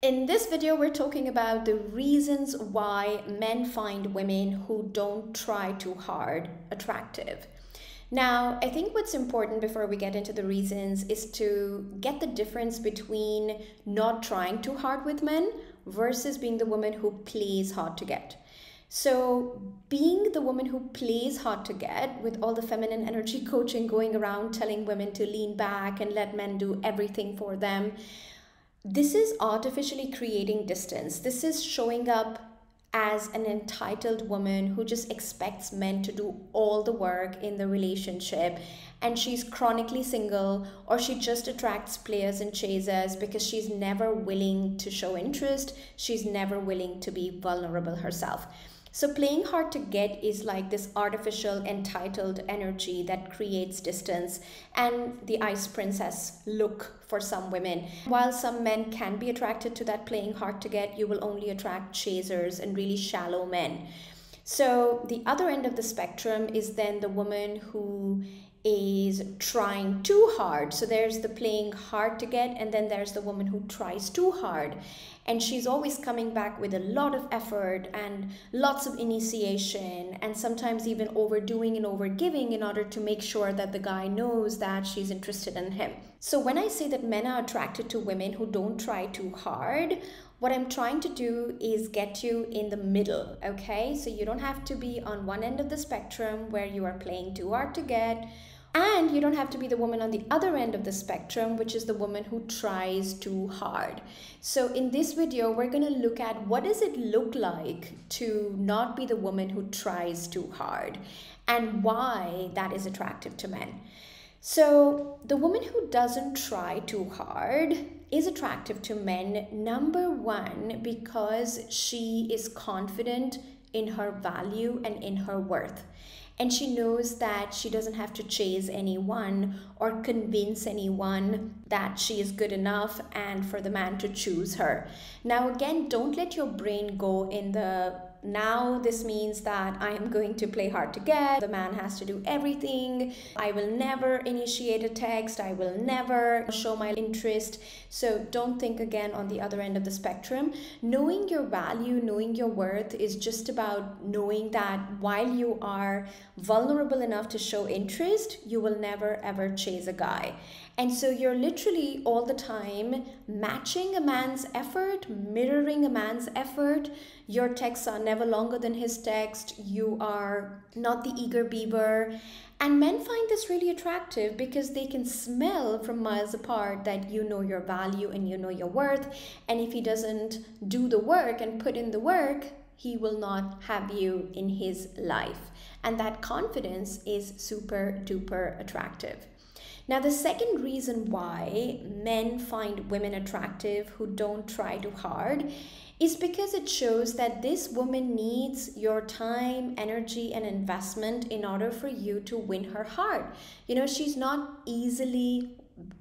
In this video, we're talking about the reasons why men find women who don't try too hard attractive. Now, I think what's important before we get into the reasons is to get the difference between not trying too hard with men versus being the woman who plays hard to get. So being the woman who plays hard to get with all the feminine energy coaching going around telling women to lean back and let men do everything for them, this is artificially creating distance. This is showing up as an entitled woman who just expects men to do all the work in the relationship, and she's chronically single, or she just attracts players and chasers because she's never willing to show interest. She's never willing to be vulnerable herself. So playing hard to get is like this artificial entitled energy that creates distance and the ice princess look for some women. While some men can be attracted to that playing hard to get, you will only attract chasers and really shallow men. So the other end of the spectrum is then the woman who is trying too hard. So there's the playing hard to get, and then there's the woman who tries too hard. And she's always coming back with a lot of effort and lots of initiation, and sometimes even overdoing and overgiving in order to make sure that the guy knows that she's interested in him. So when I say that men are attracted to women who don't try too hard, what I'm trying to do is get you in the middle, okay? So you don't have to be on one end of the spectrum where you are playing too hard to get, and you don't have to be the woman on the other end of the spectrum, which is the woman who tries too hard. So in this video, we're going to look at what does it look like to not be the woman who tries too hard and why that is attractive to men. So the woman who doesn't try too hard is attractive to men, number one, because she is confident in her value and in her worth. And she knows that she doesn't have to chase anyone or convince anyone that she is good enough and for the man to choose her. Now, again, don't let your brain go in the now this means that I am going to play hard to get. The man has to do everything. I will never initiate a text. I will never show my interest. So don't think again on the other end of the spectrum. Knowing your value, knowing your worth is just about knowing that while you are vulnerable enough to show interest, you will never ever chase a guy. And so you're literally all the time matching a man's effort, mirroring a man's effort. Your texts are never longer than his text. You are not the eager beaver. And men find this really attractive because they can smell from miles apart that you know your value and you know your worth. And if he doesn't do the work and put in the work, he will not have you in his life. And that confidence is super duper attractive. Now, the second reason why men find women attractive who don't try too hard is because it shows that this woman needs your time, energy, and investment in order for you to win her heart. You know, she's not easily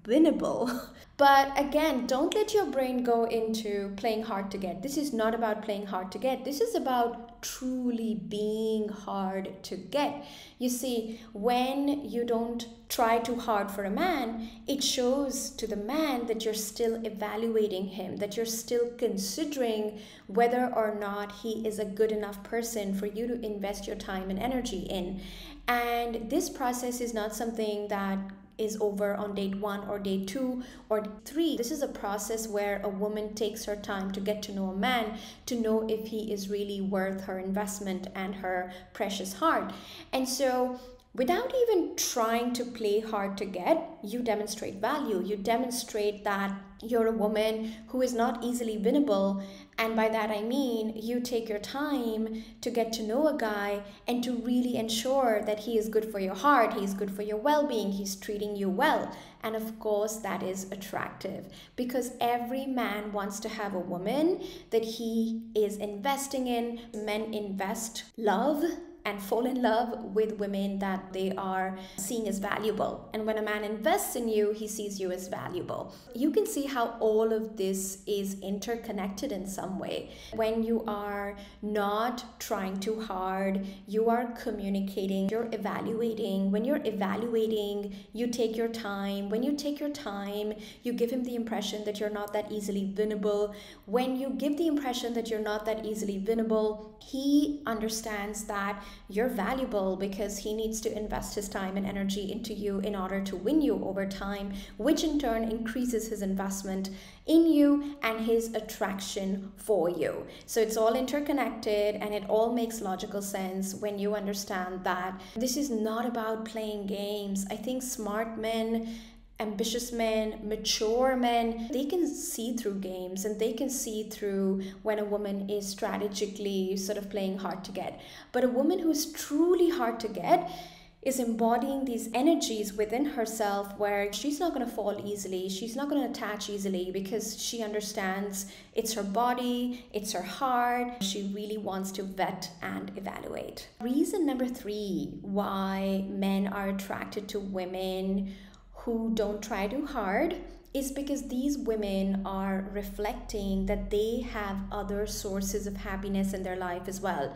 winnable. But again, don't let your brain go into playing hard to get. This is not about playing hard to get. This is about truly being hard to get. You see, when you don't try too hard for a man, it shows to the man that you're still evaluating him, that you're still considering whether or not he is a good enough person for you to invest your time and energy in. And this process is not something that is over on date 1 or day 2 or 3. This is a process where a woman takes her time to get to know a man, to know if he is really worth her investment and her precious heart. And so without even trying to play hard to get, you demonstrate value. You demonstrate that you're a woman who is not easily winnable. And by that I mean you take your time to get to know a guy and to really ensure that he is good for your heart, he's good for your well-being, he's treating you well. And of course that is attractive because every man wants to have a woman that he is investing in. Men invest love and fall in love with women that they are seeing as valuable. And when a man invests in you, he sees you as valuable. You can see how all of this is interconnected in some way. When you are not trying too hard, you are communicating, you're evaluating. When you're evaluating, you take your time. When you take your time, you give him the impression that you're not that easily winnable. When you give the impression that you're not that easily winnable, he understands that you're valuable because he needs to invest his time and energy into you in order to win you over time, which in turn increases his investment in you and his attraction for you. So it's all interconnected, and it all makes logical sense when you understand that this is not about playing games. I think smart men, ambitious men, mature men, they can see through games, and they can see through when a woman is strategically sort of playing hard to get. But a woman who's truly hard to get is embodying these energies within herself where she's not going to fall easily, she's not going to attach easily, because she understands it's her body, it's her heart. She really wants to vet and evaluate. Reason number 3 why men are attracted to women who don't try too hard is because these women are reflecting that they have other sources of happiness in their life as well.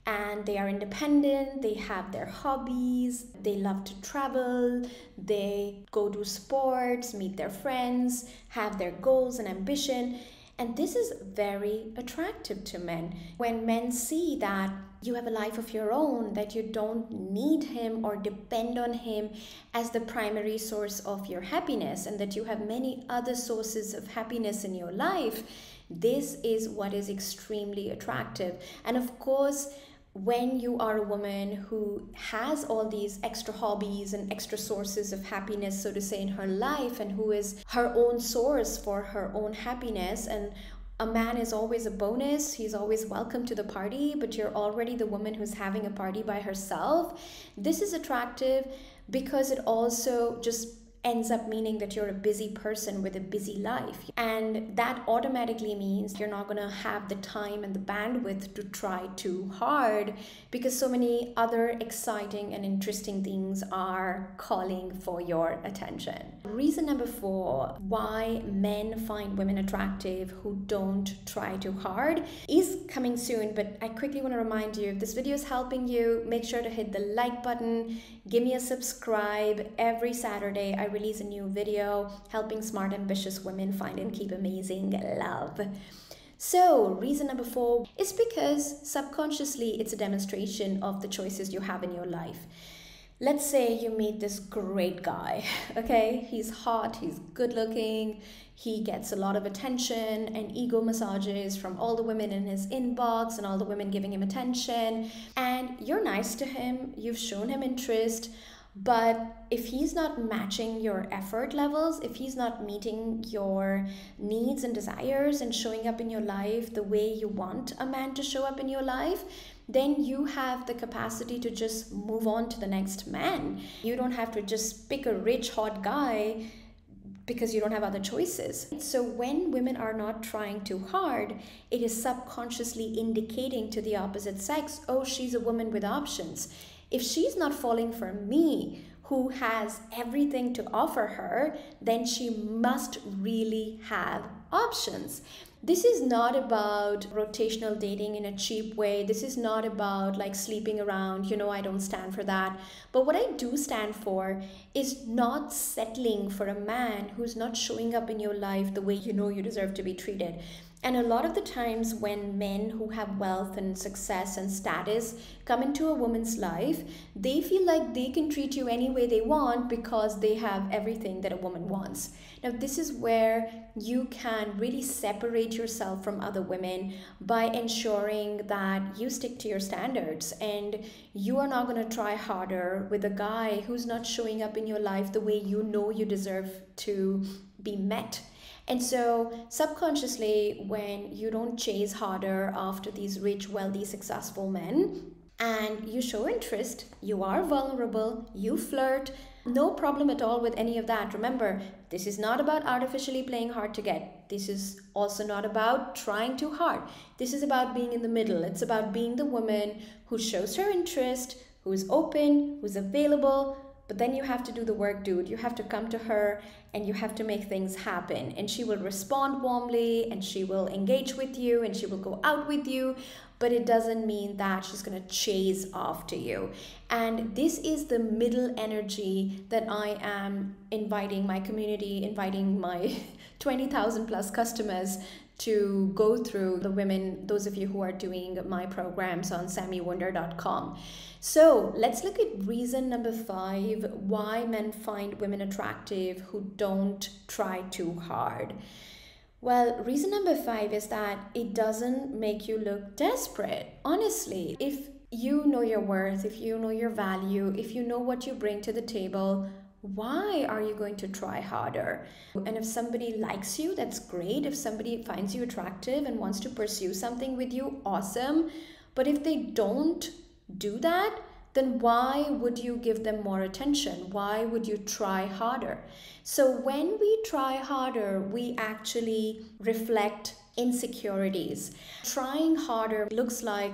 And they are independent, they have their hobbies, they love to travel, they go to sports, meet their friends, have their goals and ambition. And this is very attractive to men. When men see that you have a life of your own, that you don't need him or depend on him as the primary source of your happiness, and that you have many other sources of happiness in your life, this is what is extremely attractive. And of course, when you are a woman who has all these extra hobbies and extra sources of happiness, so to say, in her life, and who is her own source for her own happiness, and a man is always a bonus, he's always welcome to the party, but you're already the woman who's having a party by herself, this is attractive because it also just ends up meaning that you're a busy person with a busy life. And that automatically means you're not going to have the time and the bandwidth to try too hard, because so many other exciting and interesting things are calling for your attention. Reason number 4 why men find women attractive who don't try too hard is coming soon, but I quickly want to remind you, if this video is helping you, make sure to hit the like button, give me a subscribe. Every Saturday I release a new video helping smart, ambitious women find and keep amazing love. So reason number 4 is because subconsciously it's a demonstration of the choices you have in your life. Let's say you meet this great guy, okay? He's hot, he's good looking, he gets a lot of attention and ego massages from all the women in his inbox and all the women giving him attention. And you're nice to him, you've shown him interest, but if he's not matching your effort levels, if he's not meeting your needs and desires and showing up in your life the way you want a man to show up in your life, then you have the capacity to just move on to the next man. You don't have to just pick a rich, hot guy because you don't have other choices. So when women are not trying too hard, it is subconsciously indicating to the opposite sex, oh, she's a woman with options. If she's not falling for me, who has everything to offer her, then she must really have options. This is not about rotational dating in a cheap way. This is not about like sleeping around. You know, I don't stand for that. But what I do stand for is not settling for a man who's not showing up in your life the way you know you deserve to be treated. And a lot of the times when men who have wealth and success and status come into a woman's life, they feel like they can treat you any way they want because they have everything that a woman wants. Now, this is where you can really separate yourself from other women by ensuring that you stick to your standards and you are not going to try harder with a guy who's not showing up in your life the way you know you deserve to be met. And so subconsciously, when you don't chase harder after these rich, wealthy, successful men, and you show interest, you are vulnerable, you flirt, no problem at all with any of that. Remember, this is not about artificially playing hard to get. This is also not about trying too hard. This is about being in the middle. It's about being the woman who shows her interest, who's open, who's available. But then you have to do the work, dude. You have to come to her and you have to make things happen. And she will respond warmly and she will engage with you and she will go out with you. But it doesn't mean that she's going to chase after you. And this is the middle energy that I am inviting my community, inviting my 20,000 plus customers to go through, the women, those of you who are doing my programs on samiwunder.com. So let's look at reason number 5, why men find women attractive who don't try too hard. Well, reason number 5 is that it doesn't make you look desperate. Honestly, if you know your worth, if you know your value, if you know what you bring to the table, why are you going to try harder? And if somebody likes you, that's great. If somebody finds you attractive and wants to pursue something with you, awesome. But if they don't do that, then why would you give them more attention? Why would you try harder? So when we try harder, we actually reflect insecurities. Trying harder looks like,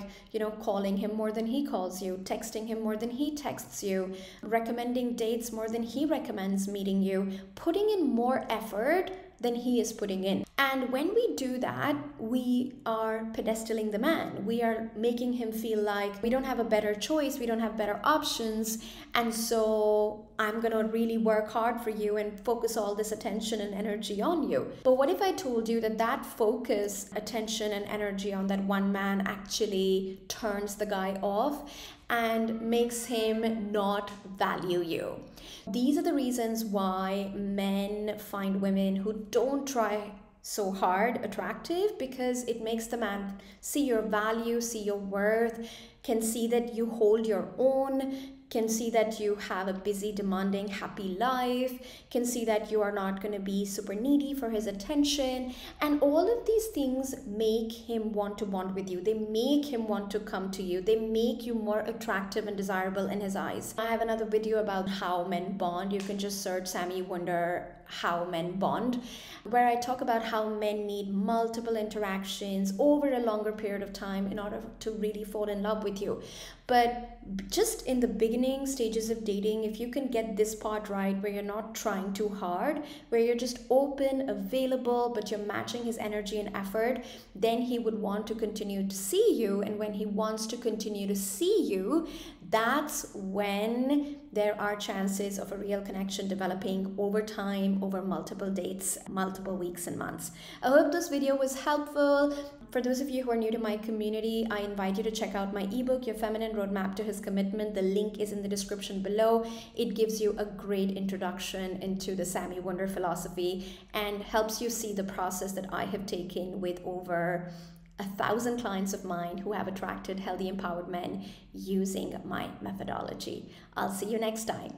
calling him more than he calls you, texting him more than he texts you, recommending dates more than he recommends meeting you, putting in more effort than he is putting in. And when we do that, we are pedestaling the man. We are making him feel like we don't have a better choice, we don't have better options, and so I'm gonna really work hard for you and focus all this attention and energy on you. But what if I told you that that focus, attention and energy on that one man actually turns the guy off and makes him not value you? These are the reasons why men find women who don't try so hard attractive, because it makes the man see your value, see your worth, can see that you hold your own, can see that you have a busy, demanding, happy life, can see that you are not going to be super needy for his attention. And all of these things make him want to bond with you. They make him want to come to you. They make you more attractive and desirable in his eyes. I have another video about how men bond. You can just search Sami Wunder, how men bond, where I talk about how men need multiple interactions over a longer period of time in order to really fall in love with you. But just in the beginning stages of dating, if you can get this part right, where you're not trying too hard, where you're just open, available, but you're matching his energy and effort, then he would want to continue to see you. And when he wants to continue to see you, that's when there are chances of a real connection developing over time, over multiple dates, multiple weeks and months. I hope this video was helpful. For those of you who are new to my community, I invite you to check out my ebook, Your Feminine Roadmap to His Commitment. The link is in the description below. It gives you a great introduction into the Sami Wunder philosophy and helps you see the process that I have taken with over 1,000 clients of mine who have attracted healthy, empowered men using my methodology. I'll see you next time.